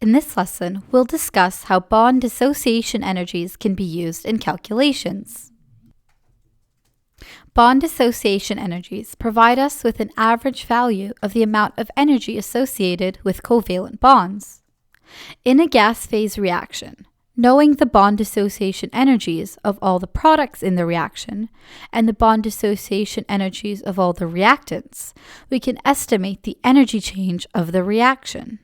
In this lesson, we'll discuss how bond dissociation energies can be used in calculations. Bond dissociation energies provide us with an average value of the amount of energy associated with covalent bonds. In a gas phase reaction, knowing the bond dissociation energies of all the products in the reaction and the bond dissociation energies of all the reactants, we can estimate the energy change of the reaction.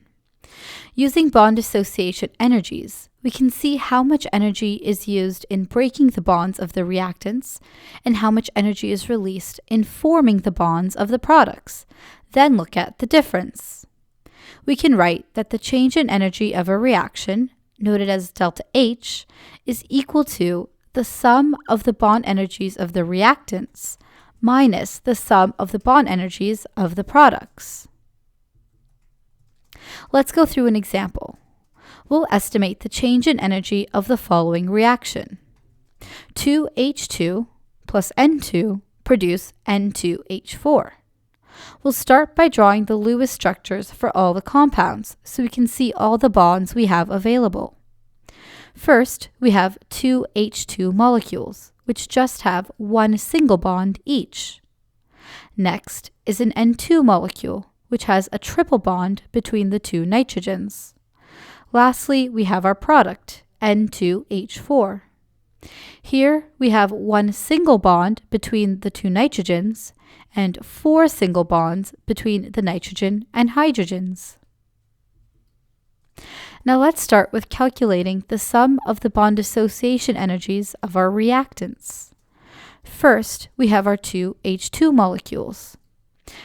Using bond dissociation energies, we can see how much energy is used in breaking the bonds of the reactants and how much energy is released in forming the bonds of the products, then look at the difference. We can write that the change in energy of a reaction, noted as delta H, is equal to the sum of the bond energies of the reactants minus the sum of the bond energies of the products. Let's go through an example. We'll estimate the change in energy of the following reaction. 2H2 plus N2 produce N2H4. We'll start by drawing the Lewis structures for all the compounds so we can see all the bonds we have available. First, we have two H2 molecules, which just have one single bond each. Next is an N2 molecule, which has a triple bond between the two nitrogens. Lastly, we have our product, N2H4. Here we have one single bond between the two nitrogens and four single bonds between the nitrogen and hydrogens. Now let's start with calculating the sum of the bond dissociation energies of our reactants. First, we have our two H2 molecules.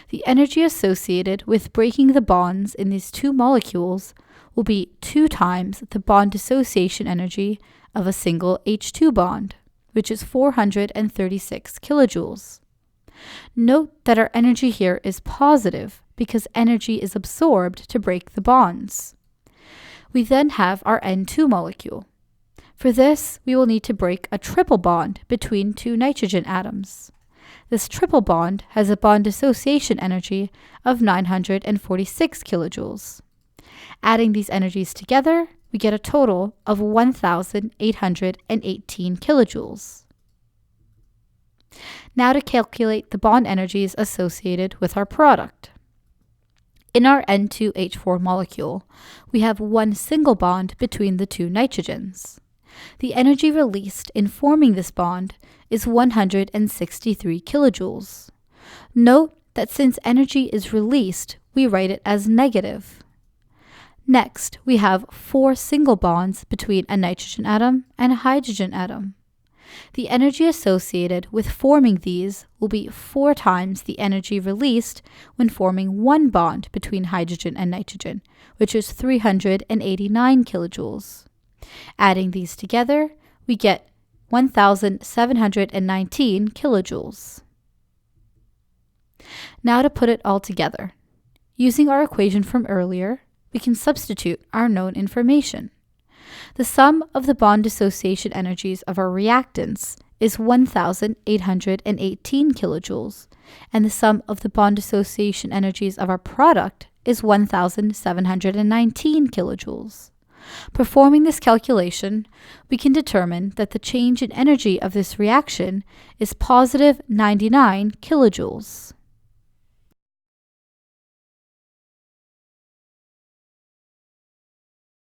The energy associated with breaking the bonds in these two molecules will be 2 times the bond dissociation energy of a single H2 bond, which is 436 kilojoules. Note that our energy here is positive because energy is absorbed to break the bonds. We then have our N2 molecule. For this, we will need to break a triple bond between two nitrogen atoms. This triple bond has a bond dissociation energy of 946 kilojoules. Adding these energies together, we get a total of 1,818 kilojoules. Now to calculate the bond energies associated with our product. In our N2H4 molecule, we have one single bond between the two nitrogens. The energy released in forming this bond is 163 kilojoules. Note that since energy is released, we write it as negative. Next, we have 4 single bonds between a nitrogen atom and a hydrogen atom. The energy associated with forming these will be 4 times the energy released when forming one bond between hydrogen and nitrogen, which is 389 kilojoules. Adding these together, we get 1,719 kilojoules. Now to put it all together. Using our equation from earlier, we can substitute our known information. The sum of the bond dissociation energies of our reactants is 1,818 kilojoules, and the sum of the bond dissociation energies of our product is 1,719 kilojoules. Performing this calculation, we can determine that the change in energy of this reaction is positive 99 kilojoules.